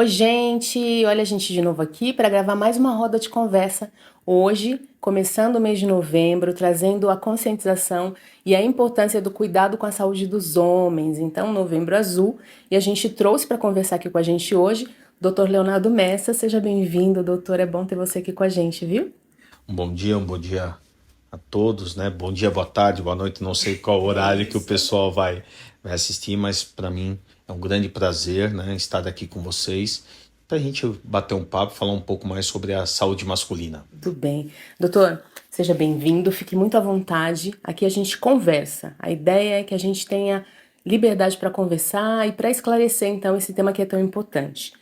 gente! Olha a gente de novo aqui para gravar mais uma roda de conversa. Hoje, começando o mês de novembro, trazendo a conscientização e a importância do cuidado com a saúde dos homens. Então, Novembro Azul. E a gente trouxe para conversar aqui com a gente hoje Dr. Leonardo Messa. Seja bem-vindo, doutor. É bom ter você aqui com a gente, viu? Um bom dia a todos, né? Bom dia, boa tarde, boa noite. Não sei qual horário que o pessoal vai assistir, mas para mim é um grande prazer, né, estar aqui com vocês para a gente bater um papo, falar um pouco mais sobre a saúde masculina. Tudo bem. Doutor, seja bem-vindo, fique muito à vontade. Aqui a gente conversa. A ideia é que a gente tenha liberdade para conversar e para esclarecer, então, esse tema que é tão importante.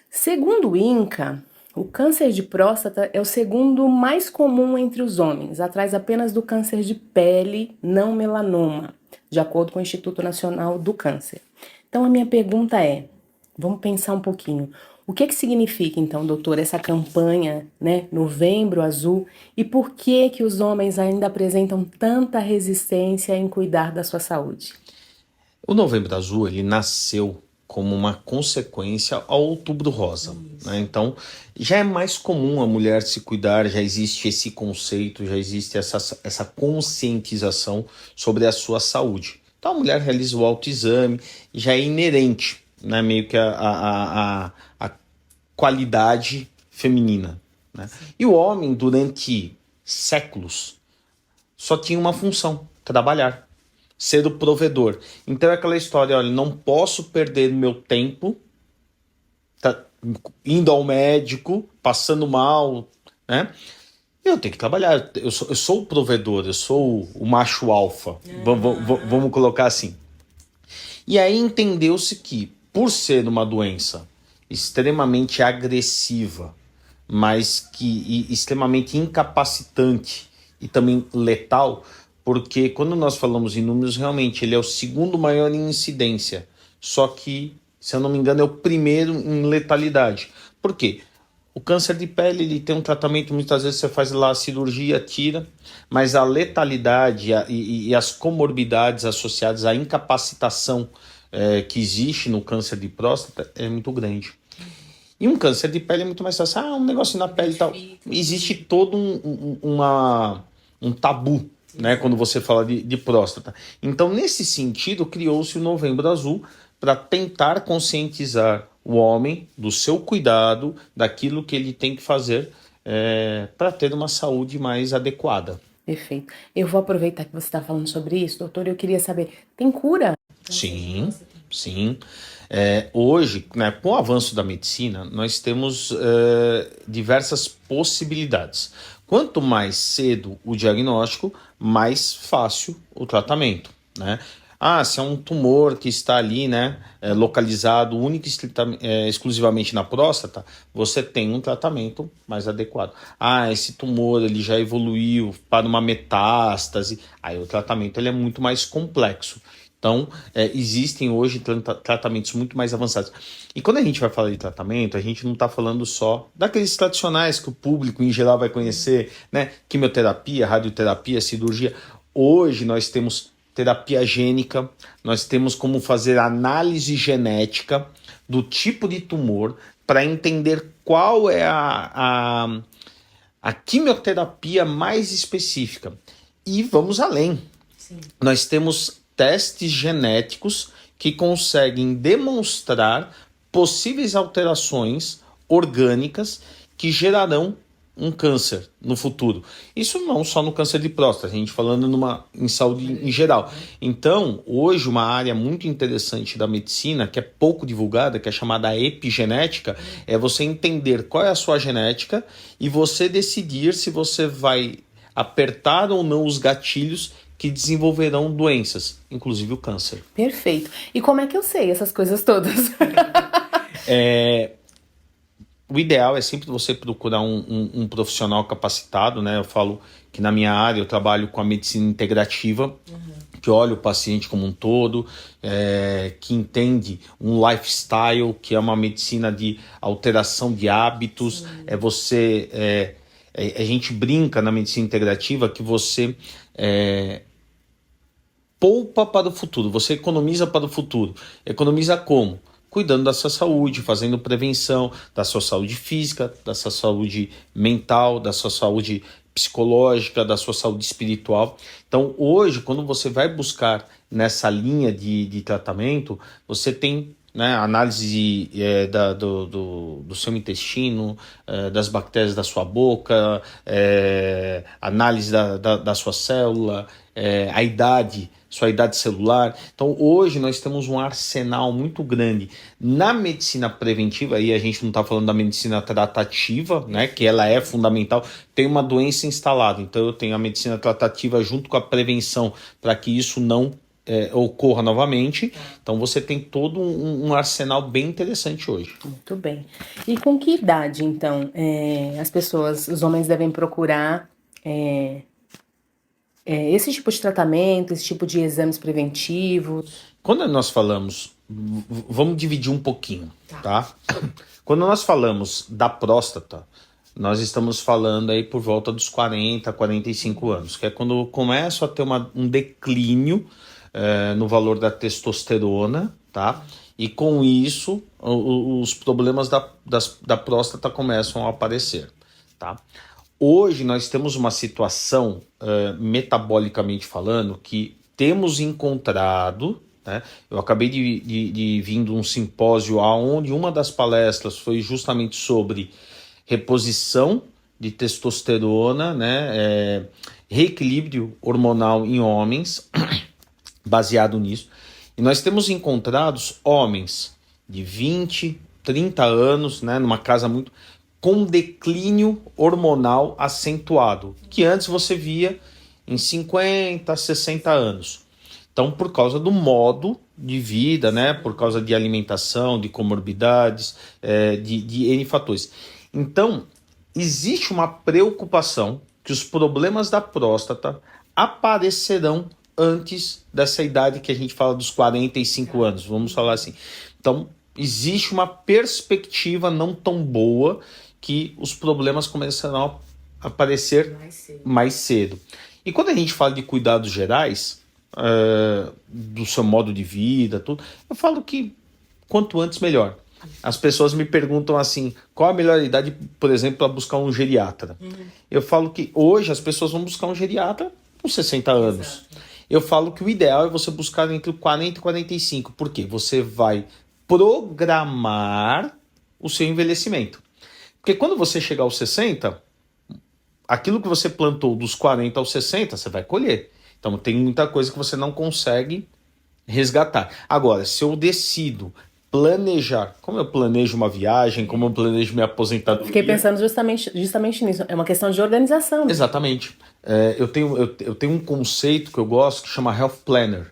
Segundo o INCA, o câncer de próstata é o segundo mais comum entre os homens, atrás apenas do câncer de pele, não melanoma, de acordo com o Instituto Nacional do Câncer. Então, a minha pergunta é, vamos pensar um pouquinho. O que significa, então, doutor, essa campanha, né, Novembro Azul, e por que os homens ainda apresentam tanta resistência em cuidar da sua saúde? O Novembro Azul, ele nasceu como uma consequência ao Outubro Rosa, né? Então, já é mais comum a mulher se cuidar, já existe esse conceito, já existe essa conscientização sobre a sua saúde. Então, a mulher realiza o autoexame, já é inerente, né, meio que a qualidade feminina, né? E o homem, durante séculos, só tinha uma função: trabalhar, ser o provedor. Então é aquela história, olha, não posso perder meu tempo indo ao médico, passando mal, né? Eu tenho que trabalhar, eu sou o provedor, eu sou o macho alfa, vamos colocar assim. E aí entendeu-se que, por ser uma doença extremamente agressiva, mas que extremamente incapacitante e também letal, porque quando nós falamos em números, realmente ele é o segundo maior em incidência, só que, se eu não me engano, é o primeiro em letalidade. Por quê? O câncer de pele, ele tem um tratamento, muitas vezes você faz lá a cirurgia, tira, mas a letalidade e as comorbidades associadas à incapacitação que existe no câncer de próstata é muito grande. E um câncer de pele é muito mais fácil. Um negócio na pele e tal. Existe todo um tabu, né, quando você fala de próstata. Então, nesse sentido, criou-se o Novembro Azul para tentar conscientizar o homem do seu cuidado, daquilo que ele tem que fazer para ter uma saúde mais adequada. Perfeito. Eu vou aproveitar que você está falando sobre isso, doutor. Eu queria saber, tem cura? Sim, sim. Hoje, né, com o avanço da medicina, nós temos diversas possibilidades. Quanto mais cedo o diagnóstico, mais fácil o tratamento, né? Se é um tumor que está ali, né, localizado única e exclusivamente na próstata, você tem um tratamento mais adequado. Esse tumor ele já evoluiu para uma metástase, aí o tratamento ele é muito mais complexo. Então, existem hoje tratamentos muito mais avançados. E quando a gente vai falar de tratamento, a gente não está falando só daqueles tradicionais que o público em geral vai conhecer, né? Quimioterapia, radioterapia, cirurgia. Hoje nós temos terapia gênica, nós temos como fazer análise genética do tipo de tumor para entender qual é a quimioterapia mais específica. E vamos além. Sim. Nós temos testes genéticos que conseguem demonstrar possíveis alterações orgânicas que gerarão um câncer no futuro. Isso não só no câncer de próstata, a gente falando em saúde em geral. Então, hoje uma área muito interessante da medicina, que é pouco divulgada, que é chamada epigenética, é você entender qual é a sua genética e você decidir se você vai apertar ou não os gatilhos que desenvolverão doenças, inclusive o câncer. Perfeito. E como é que eu sei essas coisas todas? O ideal é sempre você procurar um profissional capacitado, né? Eu falo que na minha área eu trabalho com a medicina integrativa, que olha o paciente como um todo, que entende um lifestyle, que é uma medicina de alteração de hábitos. A gente brinca na medicina integrativa que você poupa para o futuro, você economiza para o futuro. Economiza como? cuidando da sua saúde, fazendo prevenção da sua saúde física, da sua saúde mental, da sua saúde psicológica, da sua saúde espiritual. Então, hoje, quando você vai buscar nessa linha de tratamento, você tem, né, análise do seu intestino, das bactérias da sua boca, análise da sua célula, a idade, sua idade celular. Então, hoje nós temos um arsenal muito grande na medicina preventiva, aí a gente não está falando da medicina tratativa, né, que ela é fundamental. Tem uma doença instalada, então eu tenho a medicina tratativa junto com a prevenção para que isso não ocorra novamente. Então você tem todo um arsenal bem interessante hoje. Muito bem. E com que idade, então, os homens devem procurar esse tipo de tratamento, esse tipo de exames preventivos? Quando nós falamos, vamos dividir um pouquinho, tá? Quando nós falamos da próstata, nós estamos falando aí por volta dos 40, 45 anos, que é quando começa a ter um declínio no valor da testosterona, tá? E com isso, os problemas da próstata começam a aparecer, tá? Hoje nós temos uma situação, metabolicamente falando, que temos encontrado, né? Eu acabei de vir de um simpósio onde uma das palestras foi justamente sobre reposição de testosterona, né? Reequilíbrio hormonal em homens, baseado nisso. E nós temos encontrado homens de 20, 30 anos, né, numa casa muito com declínio hormonal acentuado, que antes você via em 50, 60 anos. Então, por causa do modo de vida, né, por causa de alimentação, de comorbidades, de N fatores. Então, existe uma preocupação que os problemas da próstata aparecerão antes dessa idade que a gente fala dos 45 anos, vamos falar assim. Então, existe uma perspectiva não tão boa que os problemas começarão a aparecer mais cedo. E quando a gente fala de cuidados gerais, do seu modo de vida, tudo, eu falo que quanto antes melhor. As pessoas me perguntam assim, qual a melhor idade, por exemplo, para buscar um geriatra? Eu falo que hoje as pessoas vão buscar um geriatra com 60 anos. Exato. Eu falo que o ideal é você buscar entre 40 e 45, porque você vai programar o seu envelhecimento. Porque quando você chegar aos 60, aquilo que você plantou dos 40 aos 60, você vai colher. Então tem muita coisa que você não consegue resgatar. Agora, se eu decido planejar, como eu planejo uma viagem, como eu planejo minha aposentadoria... Fiquei pensando justamente nisso, é uma questão de organização. Né? Exatamente. Eu tenho um conceito que eu gosto que chama Health Planner,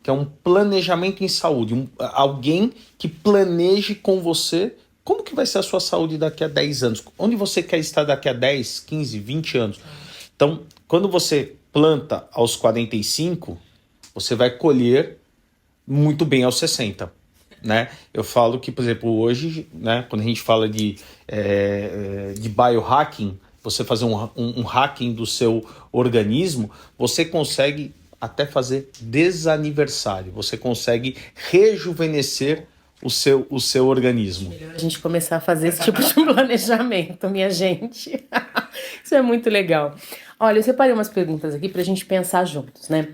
que é um planejamento em saúde, alguém que planeje com você como que vai ser a sua saúde daqui a 10 anos, onde você quer estar daqui a 10, 15, 20 anos. Então, quando você planta aos 45, você vai colher muito bem aos 60. Né? Eu falo que, por exemplo, hoje, né, quando a gente fala de biohacking, você fazer um hacking do seu organismo, você consegue até fazer desaniversário, você consegue rejuvenescer o seu organismo. Melhor a gente começar a fazer esse tipo de planejamento, minha gente. Isso é muito legal. Olha, eu separei umas perguntas aqui pra gente pensar juntos, né?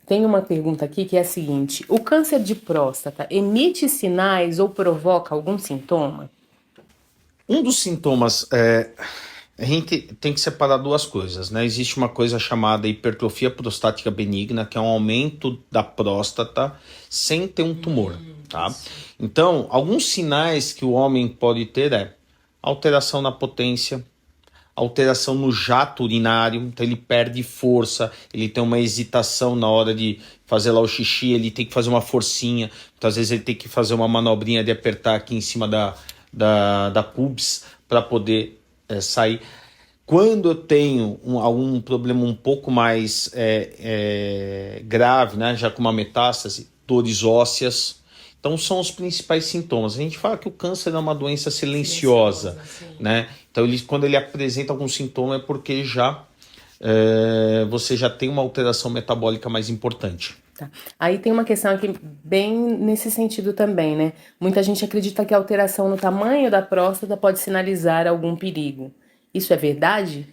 Tem uma pergunta aqui que é a seguinte: o câncer de próstata emite sinais ou provoca algum sintoma? Um dos sintomas, a gente tem que separar duas coisas, né? Existe uma coisa chamada hipertrofia prostática benigna, que é um aumento da próstata sem ter um tumor, tá? Então, alguns sinais que o homem pode ter alteração na potência, alteração no jato urinário, então ele perde força, ele tem uma hesitação na hora de fazer lá o xixi, ele tem que fazer uma forcinha, muitas vezes ele tem que fazer uma manobrinha de apertar aqui em cima da pubis para poder sair. Quando eu tenho algum problema um pouco mais grave, né, já com uma metástase, dores ósseas. Então são os principais sintomas. A gente fala que o câncer é uma doença silenciosa, né? Então quando ele apresenta algum sintoma é porque você já tem uma alteração metabólica mais importante. Tá. Aí tem uma questão aqui bem nesse sentido também, né? Muita gente acredita que a alteração no tamanho da próstata pode sinalizar algum perigo. Isso é verdade?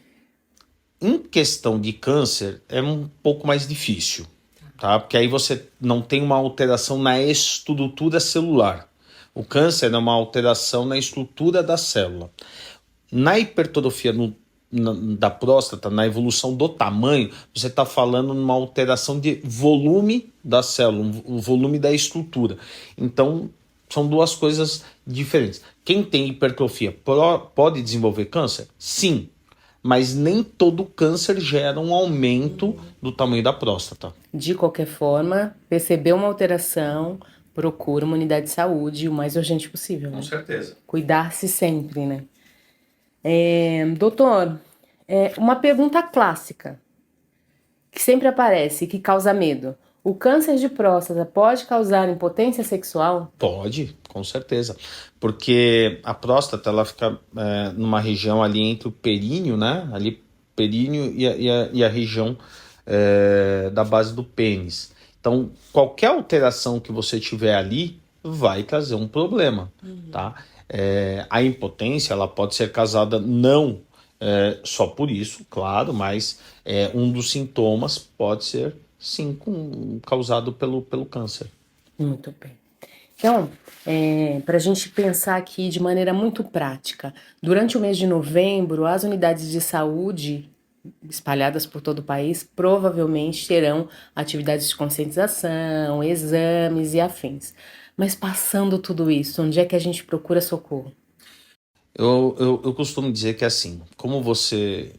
Em questão de câncer, é um pouco mais difícil, tá? Porque aí você não tem uma alteração na estrutura celular. O câncer é uma alteração na estrutura da célula. Na hipertrofia da próstata, na evolução do tamanho, você está falando numa alteração de volume da célula, um volume da estrutura. Então, são duas coisas diferentes. Quem tem hipertrofia pode desenvolver câncer? Sim, mas nem todo câncer gera um aumento do tamanho da próstata. De qualquer forma, percebeu uma alteração, procura uma unidade de saúde o mais urgente possível, né? Com certeza. Cuidar-se sempre, né? Doutor, uma pergunta clássica que sempre aparece e que causa medo. O câncer de próstata pode causar impotência sexual? Pode, com certeza. Porque a próstata, ela fica numa região ali entre o períneo, né? Ali, períneo e a região da base do pênis. Então, qualquer alteração que você tiver ali vai trazer um problema, tá? A impotência, ela pode ser causada não só por isso, claro, mas um dos sintomas pode ser, sim, causado pelo câncer. Muito bem. Então, para a gente pensar aqui de maneira muito prática, durante o mês de novembro, as unidades de saúde espalhadas por todo o país provavelmente terão atividades de conscientização, exames e afins. Mas passando tudo isso, onde é que a gente procura socorro? Eu costumo dizer que assim, como você,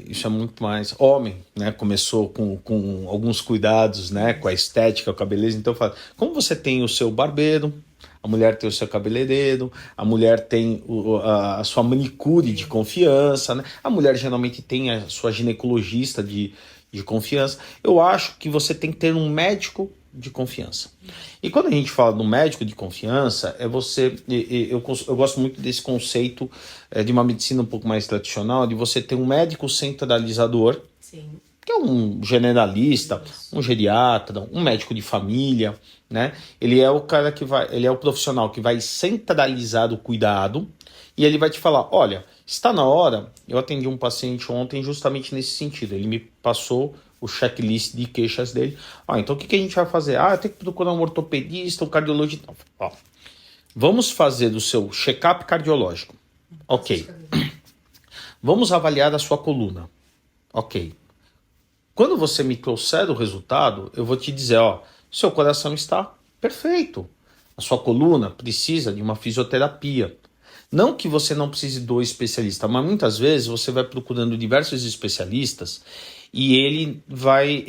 isso é muito mais homem, né? Começou com alguns cuidados, né? Com a estética, com a beleza. Então eu falo, como você tem o seu barbeiro, a mulher tem o seu cabeleireiro, a mulher tem a sua manicure de confiança, né? A mulher geralmente tem a sua ginecologista de confiança. Eu acho que você tem que ter um médico de confiança. E quando a gente fala do médico de confiança, eu gosto muito desse conceito de uma medicina um pouco mais tradicional, de você ter um médico centralizador, Sim. que é um generalista, um geriatra, um médico de família, né? Ele é o cara ele é o profissional que vai centralizar o cuidado e ele vai te falar, olha, está na hora, eu atendi um paciente ontem justamente nesse sentido, ele me passou o checklist de queixas dele. Então o que a gente vai fazer? Eu tenho que procurar um ortopedista, um cardiologista. Vamos fazer do seu check-up cardiológico. Ok. Vamos avaliar a sua coluna. Ok. Quando você me trouxer o resultado, eu vou te dizer, seu coração está perfeito. A sua coluna precisa de uma fisioterapia. Não que você não precise do especialista, mas muitas vezes você vai procurando diversos especialistas e ele vai...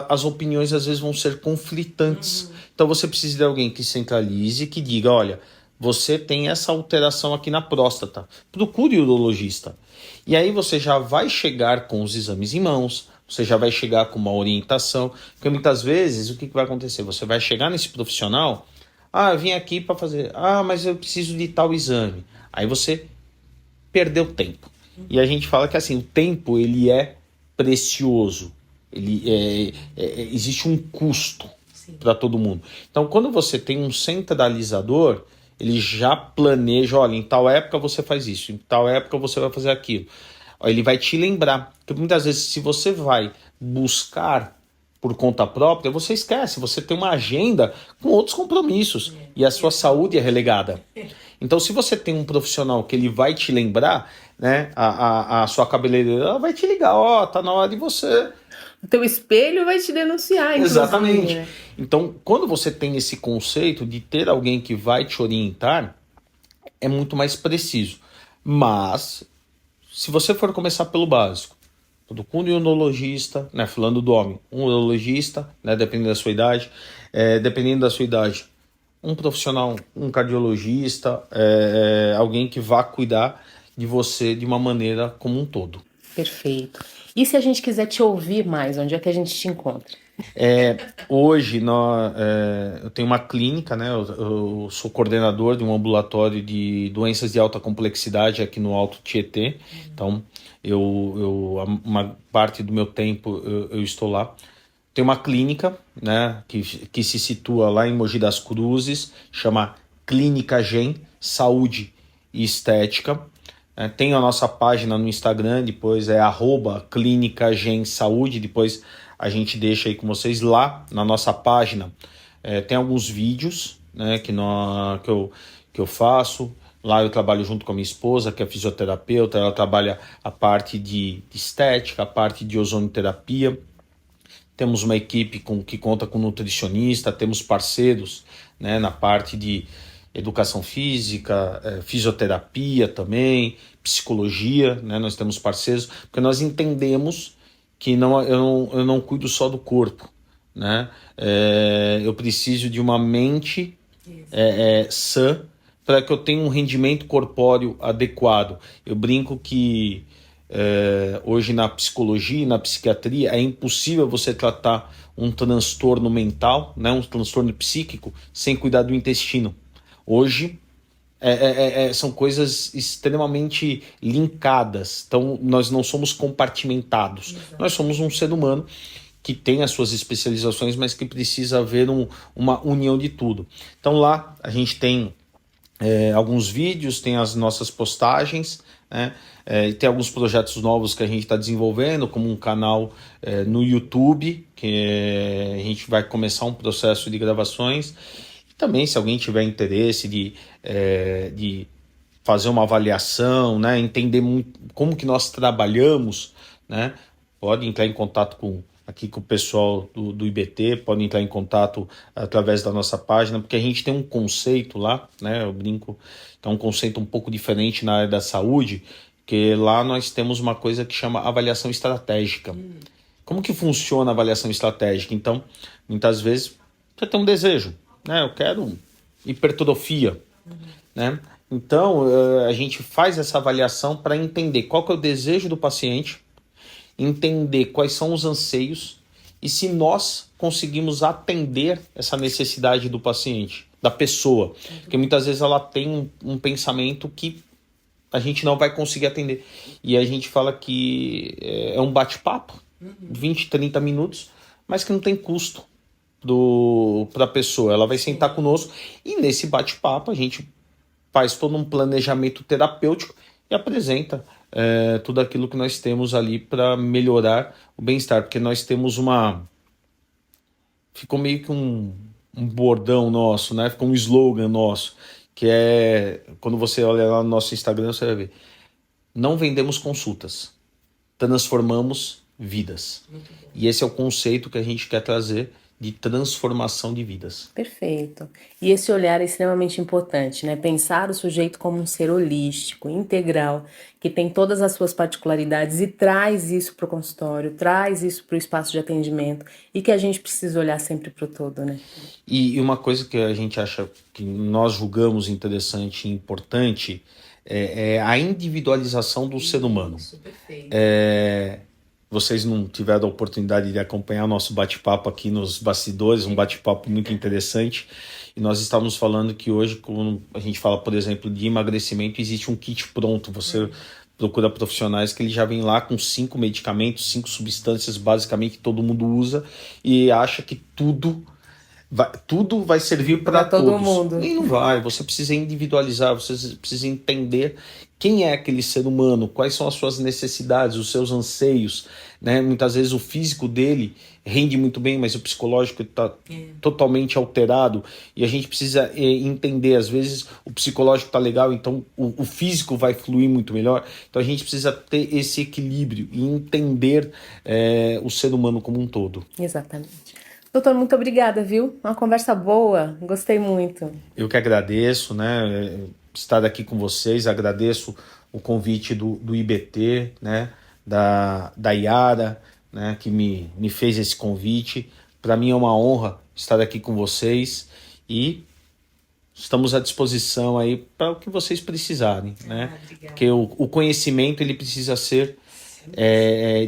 as opiniões às vezes vão ser conflitantes. Então você precisa de alguém que centralize, que diga, olha, você tem essa alteração aqui na próstata. Procure o urologista. E aí você já vai chegar com os exames em mãos, você já vai chegar com uma orientação, porque muitas vezes o que vai acontecer? Você vai chegar nesse profissional, eu vim aqui para fazer, mas eu preciso de tal exame. Aí você perdeu tempo. E a gente fala que assim, o tempo ele é precioso, existe um custo para todo mundo. Então quando você tem um centralizador, ele já planeja, olha, em tal época você faz isso, em tal época você vai fazer aquilo. Ele vai te lembrar, porque muitas vezes se você vai buscar por conta própria, você esquece, você tem uma agenda com outros compromissos e a sua saúde é relegada. Então se você tem um profissional que ele vai te lembrar, né, a sua cabeleireira vai te ligar, tá na hora de você... O teu espelho vai te denunciar, Exatamente. Né? Então, quando você tem esse conceito de ter alguém que vai te orientar, é muito mais preciso. Mas, se você for começar pelo básico, procure um urologista, né, falando do homem, um urologista, né, dependendo da sua idade, um profissional, um cardiologista, alguém que vá cuidar de você de uma maneira como um todo. Perfeito. E se a gente quiser te ouvir mais, onde é que a gente te encontra? Hoje eu tenho uma clínica, né? Eu sou coordenador de um ambulatório de doenças de alta complexidade aqui no Alto Tietê. Então, uma parte do meu tempo eu estou lá. tem uma clínica, né, que se situa lá em Mogi das Cruzes, chama Clínica Gen Saúde e Estética. Tem a nossa página no Instagram, depois é @Clínica Gen Saúde, depois a gente deixa aí com vocês lá na nossa página. Tem alguns vídeos, né, que eu faço. Lá eu trabalho junto com a minha esposa, que é fisioterapeuta, ela trabalha a parte de estética, a parte de ozonoterapia. Temos uma equipe que conta com nutricionista, temos parceiros, né, na parte de educação física, fisioterapia também, psicologia, né, nós temos parceiros, porque nós entendemos que eu não cuido só do corpo, né, eu preciso de uma mente sã para que eu tenha um rendimento corpóreo adequado. Eu brinco que hoje na psicologia e na psiquiatria é impossível você tratar um transtorno mental, né, um transtorno psíquico, sem cuidar do intestino. Hoje são coisas extremamente linkadas, então nós não somos compartimentados. Exato. Nós somos um ser humano que tem as suas especializações, mas que precisa haver uma união de tudo. Então lá a gente tem alguns vídeos, tem as nossas postagens, né? Tem alguns projetos novos que a gente está desenvolvendo, como um canal no YouTube, que a gente vai começar um processo de gravações. E também, se alguém tiver interesse de fazer uma avaliação, né? Entender como que nós trabalhamos, né? Pode entrar em contato aqui com o pessoal do IBT, pode entrar em contato através da nossa página, porque a gente tem um conceito lá, né? Eu brinco, que é um conceito um pouco diferente na área da saúde, que lá nós temos uma coisa que chama avaliação estratégica. Como que funciona a avaliação estratégica? Então, muitas vezes, você tem um desejo, né? Eu quero hipertrofia, né? Então, a gente faz essa avaliação para entender qual que é o desejo do paciente, entender quais são os anseios e se nós conseguimos atender essa necessidade do paciente, da pessoa. Porque muitas vezes ela tem um pensamento que a gente não vai conseguir atender. E a gente fala que é um bate-papo, 20, 30 minutos, mas que não tem custo para a pessoa. Ela vai sentar conosco e nesse bate-papo a gente faz todo um planejamento terapêutico e apresenta tudo aquilo que nós temos ali para melhorar o bem-estar, porque nós temos ficou meio que um bordão nosso, né? Ficou um slogan nosso, que quando você olha lá no nosso Instagram, você vai ver: não vendemos consultas, transformamos vidas. E esse é o conceito que a gente quer trazer de transformação de vidas. Perfeito. E esse olhar é extremamente importante, né? Pensar o sujeito como um ser holístico, integral, que tem todas as suas particularidades e traz isso para o consultório, traz isso para o espaço de atendimento e que a gente precisa olhar sempre para o todo, né? E uma coisa que a gente acha que nós julgamos interessante e importante é a individualização do ser humano. Isso, perfeito. Vocês não tiveram a oportunidade de acompanhar o nosso bate-papo aqui nos bastidores, um bate-papo muito interessante. E nós estávamos falando que hoje, quando a gente fala, por exemplo, de emagrecimento, existe um kit pronto. Você procura profissionais que ele já vem lá com 5 medicamentos, 5 substâncias basicamente que todo mundo usa e acha que tudo vai servir para todo mundo. E não vai, você precisa individualizar, você precisa entender quem é aquele ser humano, quais são as suas necessidades, os seus anseios, né? Muitas vezes o físico dele rende muito bem, mas o psicológico está totalmente alterado e a gente precisa entender, às vezes o psicológico está legal, então o físico vai fluir muito melhor, então a gente precisa ter esse equilíbrio e entender o ser humano como um todo. Exatamente. Doutor, muito obrigada, viu? Uma conversa boa, gostei muito. Eu que agradeço, né, estar aqui com vocês, agradeço o convite do IBT, né, da Yara, né, que me fez esse convite. Para mim é uma honra estar aqui com vocês e estamos à disposição aí para o que vocês precisarem, né? Porque o conhecimento ele precisa ser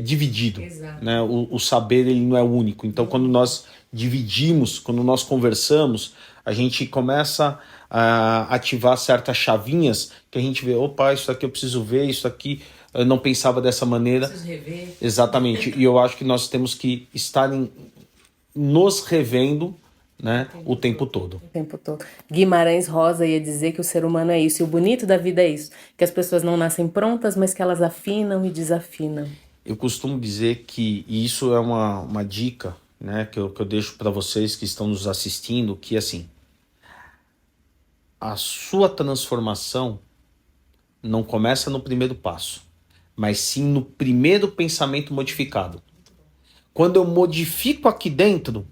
dividido, né? O saber ele não é único. Então quando nós dividimos, quando nós conversamos, a gente começa a ativar certas chavinhas que a gente vê, opa, isso aqui eu preciso ver, isso aqui eu não pensava dessa maneira. Preciso rever. Exatamente. E eu acho que nós temos que estar nos revendo, né, o tempo todo. O tempo todo. Guimarães Rosa ia dizer que o ser humano é isso, e o bonito da vida é isso, que as pessoas não nascem prontas, mas que elas afinam e desafinam. Eu costumo dizer que, e isso é uma dica, né, que eu deixo para vocês que estão nos assistindo, que assim, a sua transformação não começa no primeiro passo, mas sim no primeiro pensamento modificado. Quando eu modifico aqui dentro,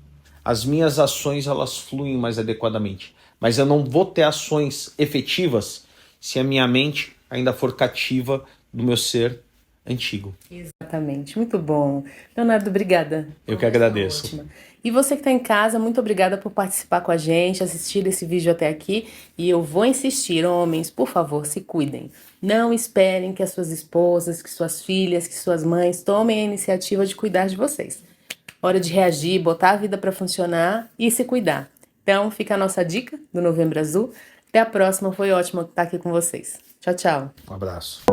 as minhas ações elas fluem mais adequadamente. Mas eu não vou ter ações efetivas se a minha mente ainda for cativa do meu ser antigo. Exatamente, muito bom. Leonardo, obrigada. Eu que agradeço. Ótima. E você que está em casa, muito obrigada por participar com a gente, assistir esse vídeo até aqui. E eu vou insistir, homens, por favor, se cuidem. Não esperem que as suas esposas, que suas filhas, que suas mães tomem a iniciativa de cuidar de vocês. Hora de reagir, botar a vida para funcionar e se cuidar. Então, fica a nossa dica do Novembro Azul. Até a próxima, foi ótimo estar aqui com vocês. Tchau, tchau. Um abraço.